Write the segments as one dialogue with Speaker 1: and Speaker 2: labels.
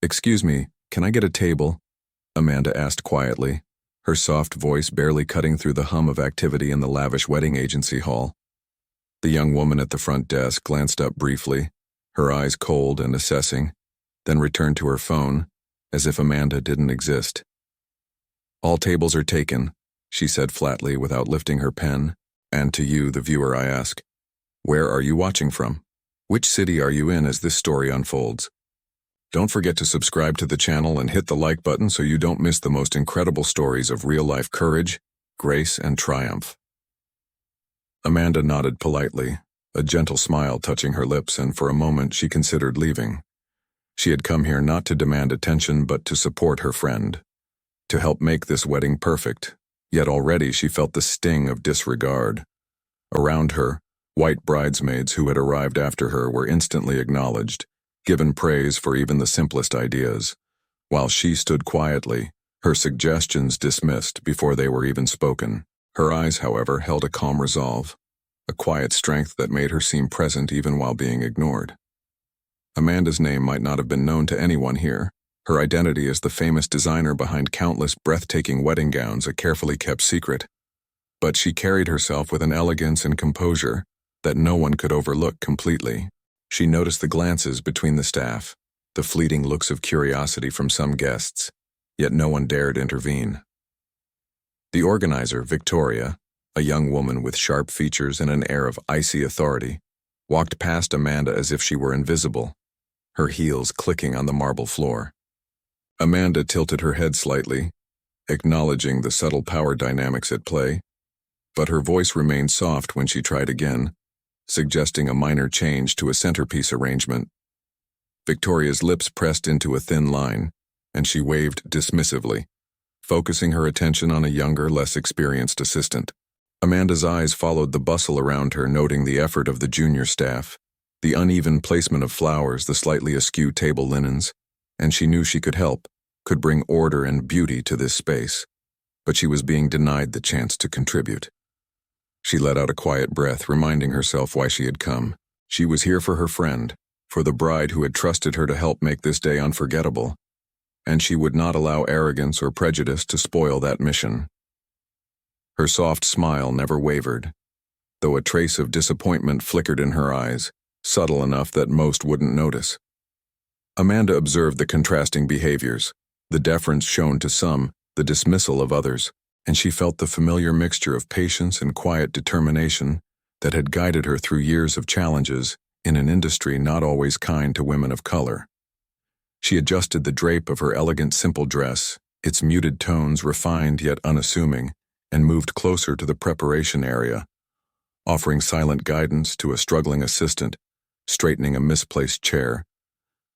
Speaker 1: "Excuse me, can I get a table?" Amanda asked quietly, her soft voice barely cutting through the hum of activity in the lavish wedding agency hall. The young woman at the front desk glanced up briefly, her eyes cold and assessing, then returned to her phone, as if Amanda didn't exist. "All tables are taken," she said flatly without lifting her pen. "And to you, the viewer, I ask, where are you watching from? Which city are you in as this story unfolds? Don't forget to subscribe to the channel and hit the like button so you don't miss the most incredible stories of real-life courage, grace, and triumph." Amanda nodded politely, a gentle smile touching her lips, and for a moment she considered leaving. She had come here not to demand attention but to support her friend, to help make this wedding perfect, yet already she felt the sting of disregard. Around her, white bridesmaids who had arrived after her were instantly acknowledged, given praise for even the simplest ideas, while she stood quietly, her suggestions dismissed before they were even spoken. Her eyes, however, held a calm resolve, a quiet strength that made her seem present even while being ignored. Amanda's name might not have been known to anyone here, her identity as the famous designer behind countless breathtaking wedding gowns a carefully kept secret, but she carried herself with an elegance and composure that no one could overlook completely. She noticed the glances between the staff, the fleeting looks of curiosity from some guests, yet no one dared intervene. The organizer, Victoria, a young woman with sharp features and an air of icy authority, walked past Amanda as if she were invisible, her heels clicking on the marble floor. Amanda tilted her head slightly, acknowledging the subtle power dynamics at play, but her voice remained soft when she tried again, suggesting a minor change to a centerpiece arrangement. Victoria's lips pressed into a thin line, and she waved dismissively, focusing her attention on a younger, less experienced assistant. Amanda's eyes followed the bustle around her, noting the effort of the junior staff, the uneven placement of flowers, the slightly askew table linens, and she knew she could help, could bring order and beauty to this space, but she was being denied the chance to contribute. She let out a quiet breath, reminding herself why she had come. She was here for her friend, for the bride who had trusted her to help make this day unforgettable, and she would not allow arrogance or prejudice to spoil that mission. Her soft smile never wavered, though a trace of disappointment flickered in her eyes, subtle enough that most wouldn't notice. Amanda observed the contrasting behaviors, the deference shown to some, the dismissal of others, and she felt the familiar mixture of patience and quiet determination that had guided her through years of challenges in an industry not always kind to women of color. She adjusted the drape of her elegant, simple dress, its muted tones refined yet unassuming, and moved closer to the preparation area, offering silent guidance to a struggling assistant, straightening a misplaced chair,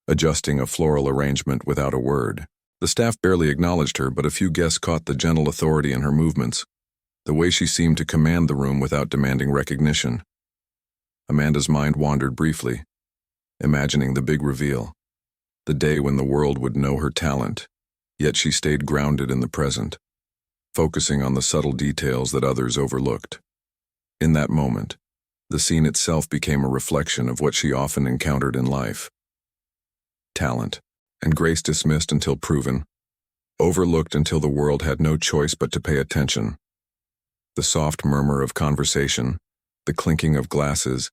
Speaker 1: adjusting a floral arrangement without a word. The staff barely acknowledged her, but a few guests caught the gentle authority in her movements, the way she seemed to command the room without demanding recognition. Amanda's mind wandered briefly, imagining the big reveal, the day when the world would know her talent, yet she stayed grounded in the present, focusing on the subtle details that others overlooked. In that moment, the scene itself became a reflection of what she often encountered in life. Talent, and grace dismissed until proven, overlooked until the world had no choice but to pay attention. The soft murmur of conversation, the clinking of glasses,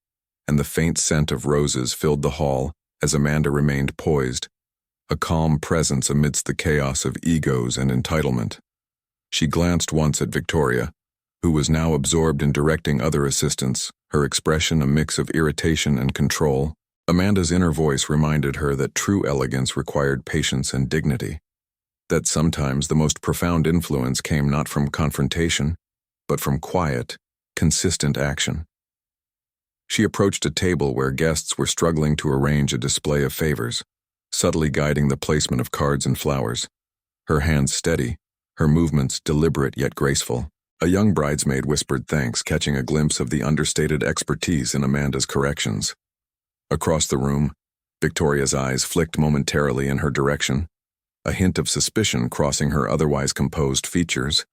Speaker 1: and the faint scent of roses filled the hall as Amanda remained poised, a calm presence amidst the chaos of egos and entitlement. She glanced once at Victoria, who was now absorbed in directing other assistants, her expression a mix of irritation and control. Amanda's inner voice reminded her that true elegance required patience and dignity, that sometimes the most profound influence came not from confrontation, but from quiet, consistent action. She approached a table where guests were struggling to arrange a display of favors, subtly guiding the placement of cards and flowers, her hands steady, her movements deliberate yet graceful. A young bridesmaid whispered thanks, catching a glimpse of the understated expertise in Amanda's corrections. Across the room, Victoria's eyes flicked momentarily in her direction, a hint of suspicion crossing her otherwise composed features,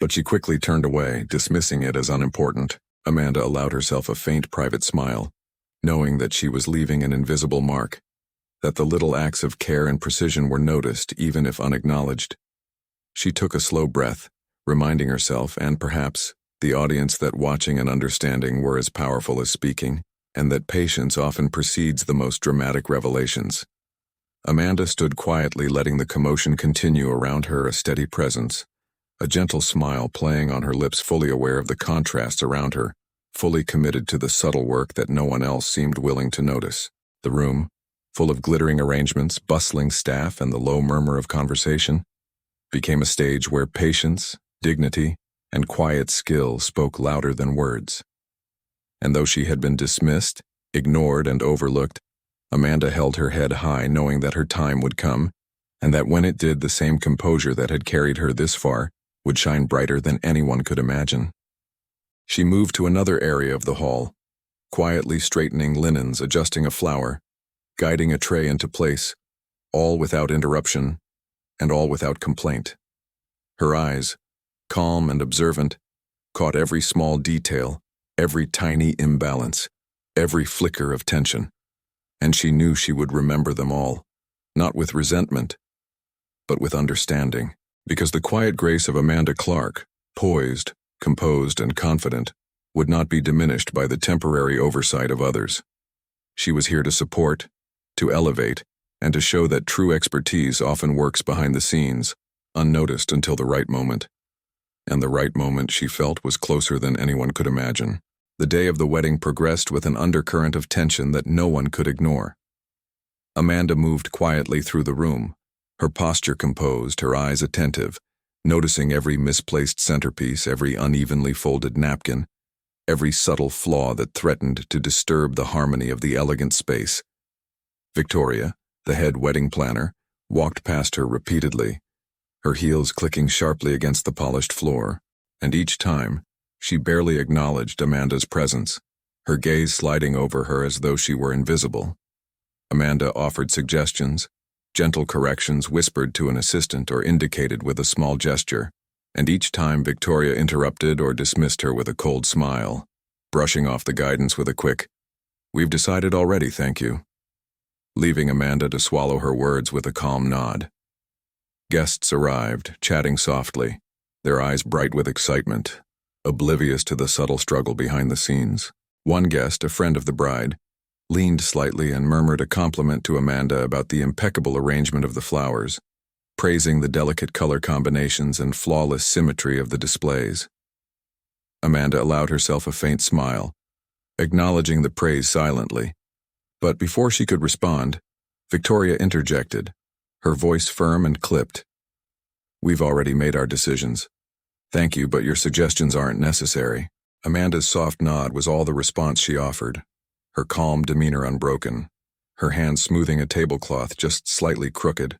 Speaker 1: but she quickly turned away, dismissing it as unimportant. Amanda allowed herself a faint private smile, knowing that she was leaving an invisible mark, that the little acts of care and precision were noticed even if unacknowledged. She took a slow breath, reminding herself and perhaps the audience that watching and understanding were as powerful as speaking, and that patience often precedes the most dramatic revelations. Amanda stood quietly, letting the commotion continue around her, a steady presence, a gentle smile playing on her lips, fully aware of the contrasts around her, fully committed to the subtle work that no one else seemed willing to notice. The room, full of glittering arrangements, bustling staff, and the low murmur of conversation, became a stage where patience, dignity, and quiet skill spoke louder than words. And though she had been dismissed, ignored, and overlooked, Amanda held her head high, knowing that her time would come, and that when it did, the same composure that had carried her this far would shine brighter than anyone could imagine. She moved to another area of the hall, quietly straightening linens, adjusting a flower, guiding a tray into place, all without interruption, and all without complaint. Her eyes, calm and observant, caught every small detail, every tiny imbalance, every flicker of tension, and she knew she would remember them all, not with resentment, but with understanding, because the quiet grace of Amanda Clark, poised, composed, and confident, would not be diminished by the temporary oversight of others. She was here to support, to elevate, and to show that true expertise often works behind the scenes, unnoticed until the right moment. And the right moment, she felt, was closer than anyone could imagine. The day of the wedding progressed with an undercurrent of tension that no one could ignore. Amanda moved quietly through the room, her posture composed, her eyes attentive, noticing every misplaced centerpiece, every unevenly folded napkin, every subtle flaw that threatened to disturb the harmony of the elegant space. Victoria, the head wedding planner, walked past her repeatedly, her heels clicking sharply against the polished floor, and each time, she barely acknowledged Amanda's presence, her gaze sliding over her as though she were invisible. Amanda offered suggestions, gentle corrections whispered to an assistant or indicated with a small gesture, and each time Victoria interrupted or dismissed her with a cold smile, brushing off the guidance with a quick, "We've decided already, thank you," leaving Amanda to swallow her words with a calm nod. Guests arrived, chatting softly, their eyes bright with excitement, oblivious to the subtle struggle behind the scenes. One guest, a friend of the bride, leaned slightly and murmured a compliment to Amanda about the impeccable arrangement of the flowers, praising the delicate color combinations and flawless symmetry of the displays. Amanda allowed herself a faint smile, acknowledging the praise silently. But before she could respond, Victoria interjected, her voice firm and clipped. "We've already made our decisions. Thank you, but your suggestions aren't necessary." Amanda's soft nod was all the response she offered, her calm demeanor unbroken, her hand smoothing a tablecloth just slightly crooked,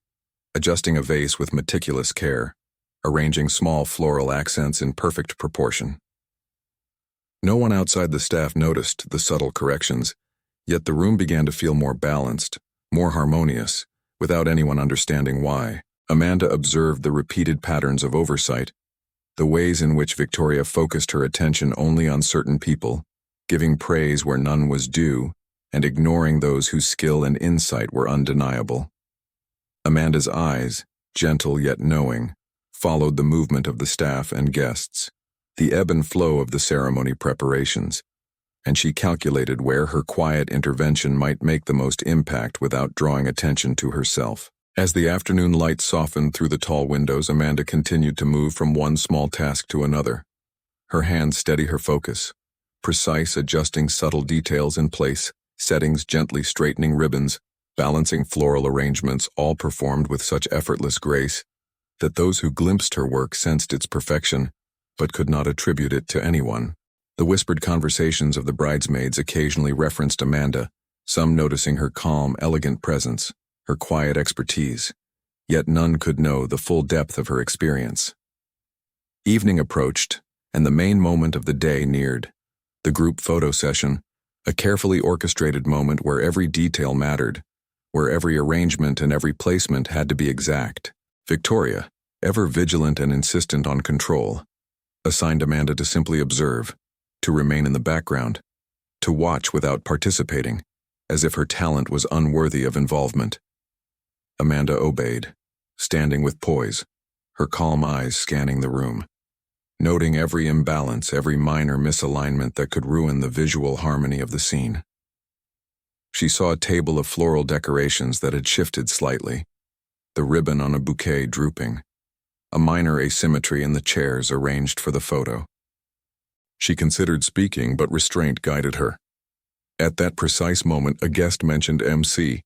Speaker 1: adjusting a vase with meticulous care, arranging small floral accents in perfect proportion. No one outside the staff noticed the subtle corrections, yet the room began to feel more balanced, more harmonious, without anyone understanding why. Amanda observed the repeated patterns of oversight, the ways in which Victoria focused her attention only on certain people, giving praise where none was due, and ignoring those whose skill and insight were undeniable. Amanda's eyes, gentle yet knowing, followed the movement of the staff and guests, the ebb and flow of the ceremony preparations, and she calculated where her quiet intervention might make the most impact without drawing attention to herself. As the afternoon light softened through the tall windows, Amanda continued to move from one small task to another, her hands steady, her focus, precise, adjusting subtle details in place, settings gently straightening ribbons, balancing floral arrangements, all performed with such effortless grace that those who glimpsed her work sensed its perfection, but could not attribute it to anyone. The whispered conversations of the bridesmaids occasionally referenced Amanda, some noticing her calm, elegant presence, her quiet expertise, yet none could know the full depth of her experience. Evening approached, and the main moment of the day neared, the group photo session, a carefully orchestrated moment where every detail mattered, where every arrangement and every placement had to be exact. Victoria, ever vigilant and insistent on control, assigned Amanda to simply observe, to remain in the background, to watch without participating, as if her talent was unworthy of involvement. Amanda obeyed, standing with poise, her calm eyes scanning the room, noting every imbalance, every minor misalignment that could ruin the visual harmony of the scene. She saw a table of floral decorations that had shifted slightly, the ribbon on a bouquet drooping, a minor asymmetry in the chairs arranged for the photo. She considered speaking, but restraint guided her. At that precise moment, a guest mentioned MC,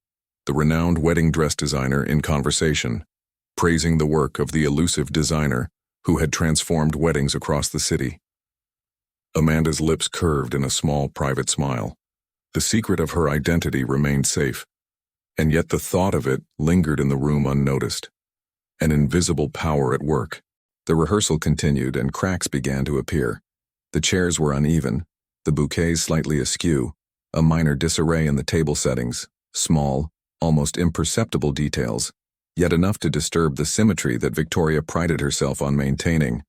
Speaker 1: the renowned wedding dress designer, in conversation, praising the work of the elusive designer who had transformed weddings across the city. Amanda's lips curved in a small private smile. The secret of her identity remained safe, and yet the thought of it lingered in the room unnoticed. An invisible power at work. The rehearsal continued and cracks began to appear. The chairs were uneven, the bouquets slightly askew, a minor disarray in the table settings, small, almost imperceptible details, yet enough to disturb the symmetry that Victoria prided herself on maintaining.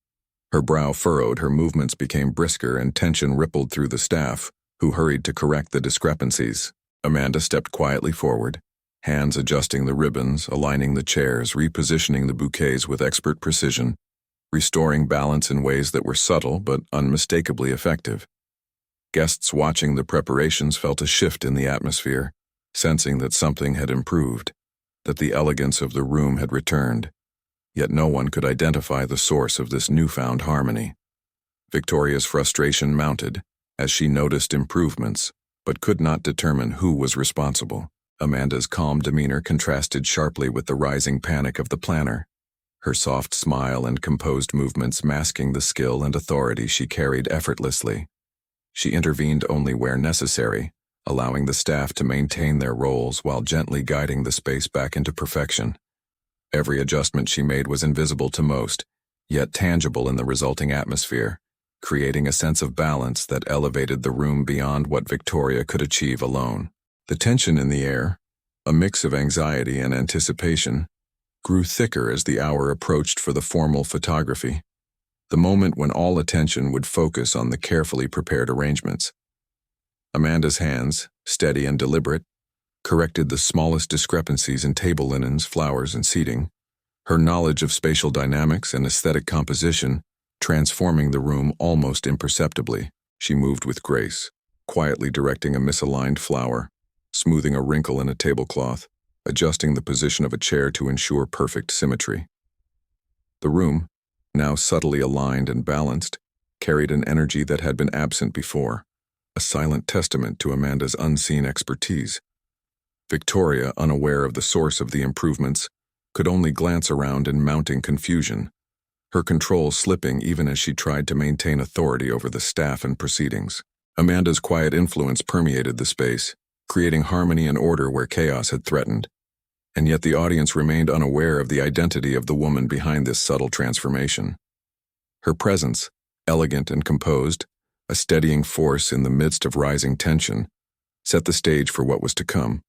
Speaker 1: Her brow furrowed, her movements became brisker, and tension rippled through the staff, who hurried to correct the discrepancies. Amanda stepped quietly forward, hands adjusting the ribbons, aligning the chairs, repositioning the bouquets with expert precision, restoring balance in ways that were subtle but unmistakably effective. Guests watching the preparations felt a shift in the atmosphere, sensing that something had improved, that the elegance of the room had returned, yet no one could identify the source of this newfound harmony. Victoria's frustration mounted as she noticed improvements, but could not determine who was responsible. Amanda's calm demeanor contrasted sharply with the rising panic of the planner, her soft smile and composed movements masking the skill and authority she carried effortlessly. She intervened only where necessary, allowing the staff to maintain their roles while gently guiding the space back into perfection. Every adjustment she made was invisible to most, yet tangible in the resulting atmosphere, creating a sense of balance that elevated the room beyond what Victoria could achieve alone. The tension in the air, a mix of anxiety and anticipation, grew thicker as the hour approached for the formal photography, the moment when all attention would focus on the carefully prepared arrangements. Amanda's hands, steady and deliberate, corrected the smallest discrepancies in table linens, flowers, and seating, her knowledge of spatial dynamics and aesthetic composition transforming the room almost imperceptibly. She moved with grace, quietly directing a misaligned flower, smoothing a wrinkle in a tablecloth, adjusting the position of a chair to ensure perfect symmetry. The room, now subtly aligned and balanced, carried an energy that had been absent before, a silent testament to Amanda's unseen expertise. Victoria, unaware of the source of the improvements, could only glance around in mounting confusion, her control slipping even as she tried to maintain authority over the staff and proceedings. Amanda's quiet influence permeated the space, creating harmony and order where chaos had threatened. And yet the audience remained unaware of the identity of the woman behind this subtle transformation. Her presence, elegant and composed, a steadying force in the midst of rising tension, set the stage for what was to come.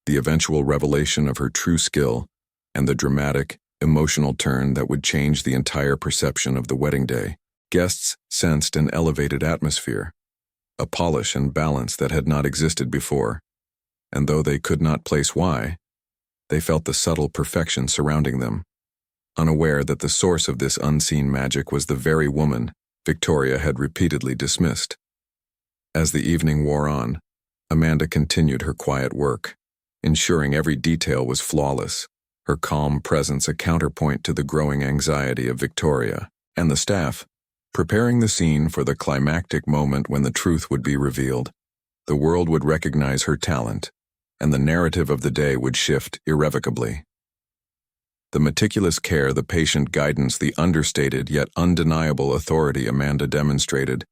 Speaker 1: The eventual revelation of her true skill and the dramatic, emotional turn that would change the entire perception of the wedding day. Guests sensed an elevated atmosphere, a polish and balance that had not existed before, and though they could not place why, they felt the subtle perfection surrounding them, unaware that the source of this unseen magic was the very woman Victoria had repeatedly dismissed. As the evening wore on, Amanda continued her quiet work, ensuring every detail was flawless, her calm presence a counterpoint to the growing anxiety of Victoria and the staff, preparing the scene for the climactic moment when the truth would be revealed. The world would recognize her talent, and the narrative of the day would shift irrevocably. The meticulous care, the patient guidance, the understated yet undeniable authority Amanda demonstrated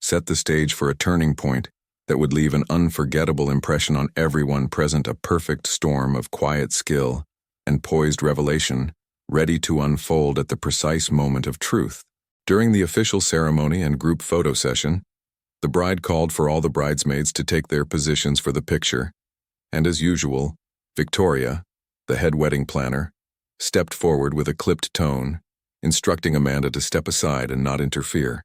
Speaker 1: set the stage for a turning point that would leave an unforgettable impression on everyone present, a perfect storm of quiet skill and poised revelation, ready to unfold at the precise moment of truth. During the official ceremony and group photo session, the bride called for all the bridesmaids to take their positions for the picture, and as usual, Victoria, the head wedding planner, stepped forward with a clipped tone, instructing Amanda to step aside and not interfere,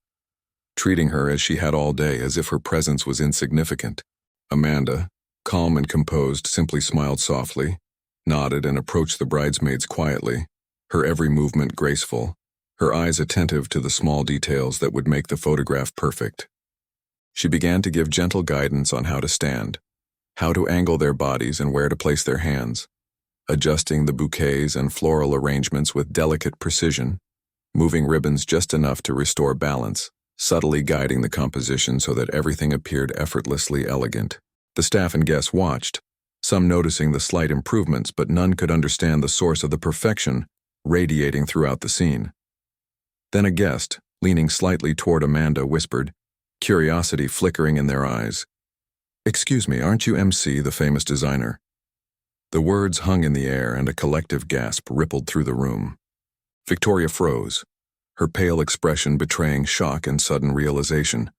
Speaker 1: treating her as she had all day, as if her presence was insignificant. Amanda, calm and composed, simply smiled softly, nodded and approached the bridesmaids quietly, her every movement graceful, her eyes attentive to the small details that would make the photograph perfect. She began to give gentle guidance on how to stand, how to angle their bodies and where to place their hands, adjusting the bouquets and floral arrangements with delicate precision, moving ribbons just enough to restore balance, subtly guiding the composition so that everything appeared effortlessly elegant. The staff and guests watched, some noticing the slight improvements, but none could understand the source of the perfection radiating throughout the scene. Then a guest, leaning slightly toward Amanda, whispered, curiosity flickering in their eyes, "Excuse me, aren't you MC, the famous designer?" The words hung in the air and a collective gasp rippled through the room. Victoria froze, her pale expression betraying shock and sudden realization,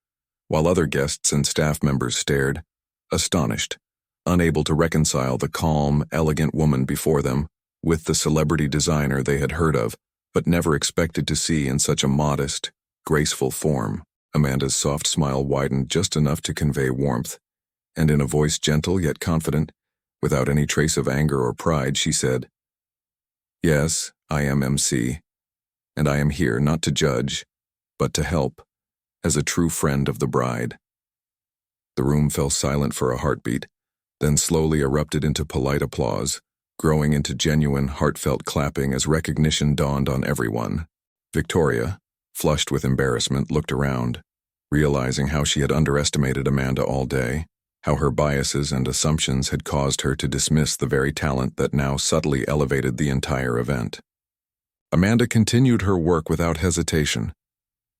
Speaker 1: while other guests and staff members stared, astonished, unable to reconcile the calm, elegant woman before them with the celebrity designer they had heard of, but never expected to see in such a modest, graceful form. Amanda's soft smile widened just enough to convey warmth, and in a voice gentle yet confident, without any trace of anger or pride, she said, "Yes, I am MC, and I am here not to judge, but to help, as a true friend of the bride." The room fell silent for a heartbeat, then slowly erupted into polite applause, growing into genuine, heartfelt clapping as recognition dawned on everyone. Victoria, flushed with embarrassment, looked around, realizing how she had underestimated Amanda all day, how her biases and assumptions had caused her to dismiss the very talent that now subtly elevated the entire event. Amanda continued her work without hesitation,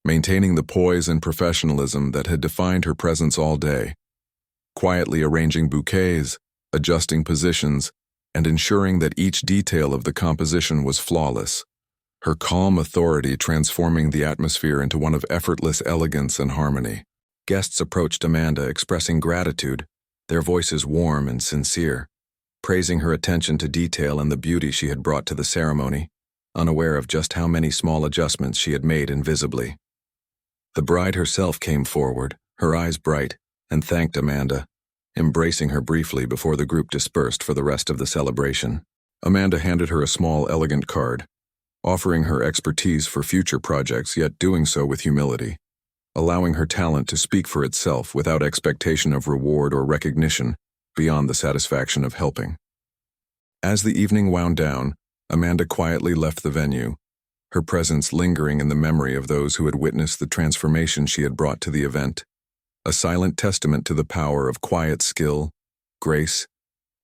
Speaker 1: maintaining the poise and professionalism that had defined her presence all day, quietly arranging bouquets, adjusting positions, and ensuring that each detail of the composition was flawless, her calm authority transforming the atmosphere into one of effortless elegance and harmony. Guests approached Amanda expressing gratitude, their voices warm and sincere, praising her attention to detail and the beauty she had brought to the ceremony, unaware of just how many small adjustments she had made invisibly. The bride herself came forward, her eyes bright, and thanked Amanda, embracing her briefly before the group dispersed for the rest of the celebration. Amanda handed her a small, elegant card, offering her expertise for future projects, yet doing so with humility, allowing her talent to speak for itself without expectation of reward or recognition beyond the satisfaction of helping. As the evening wound down, Amanda quietly left the venue, her presence lingering in the memory of those who had witnessed the transformation she had brought to the event, a silent testament to the power of quiet skill, grace,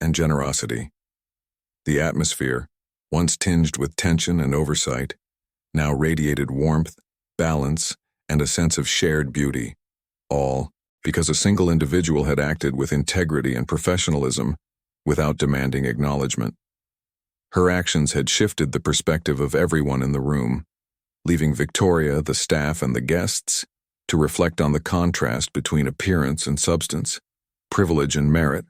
Speaker 1: and generosity. The atmosphere, once tinged with tension and oversight, now radiated warmth, balance, and a sense of shared beauty, all because a single individual had acted with integrity and professionalism without demanding acknowledgement. Her actions had shifted the perspective of everyone in the room, leaving Victoria, the staff, and the guests to reflect on the contrast between appearance and substance, privilege and merit,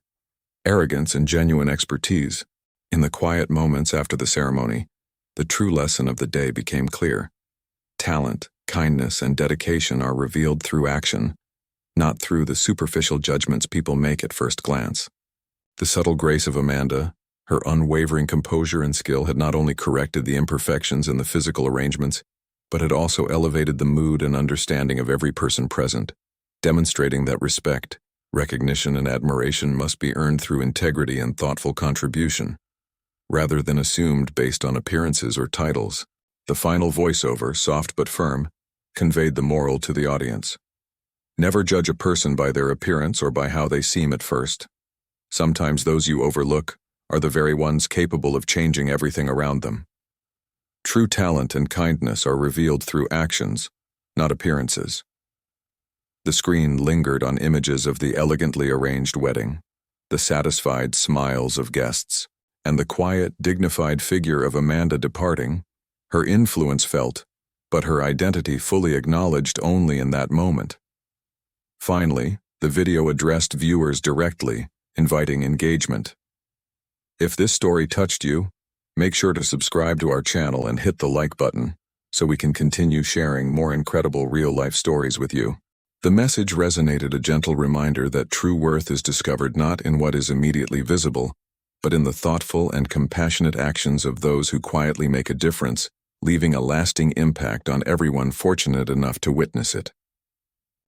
Speaker 1: arrogance and genuine expertise. In the quiet moments after the ceremony, the true lesson of the day became clear. Talent, kindness, and dedication are revealed through action, not through the superficial judgments people make at first glance. The subtle grace of Amanda, her unwavering composure and skill had not only corrected the imperfections in the physical arrangements, but had also elevated the mood and understanding of every person present, demonstrating that respect, recognition, and admiration must be earned through integrity and thoughtful contribution, rather than assumed based on appearances or titles. The final voiceover, soft but firm, conveyed the moral to the audience. Never judge a person by their appearance or by how they seem at first. Sometimes those you overlook are the very ones capable of changing everything around them. True talent and kindness are revealed through actions, not appearances. The screen lingered on images of the elegantly arranged wedding, the satisfied smiles of guests, and the quiet, dignified figure of Amanda departing, her influence felt, but her identity fully acknowledged only in that moment. Finally, the video addressed viewers directly, inviting engagement. If this story touched you, make sure to subscribe to our channel and hit the like button so we can continue sharing more incredible real-life stories with you. The message resonated, a gentle reminder that true worth is discovered not in what is immediately visible, but in the thoughtful and compassionate actions of those who quietly make a difference, leaving a lasting impact on everyone fortunate enough to witness it.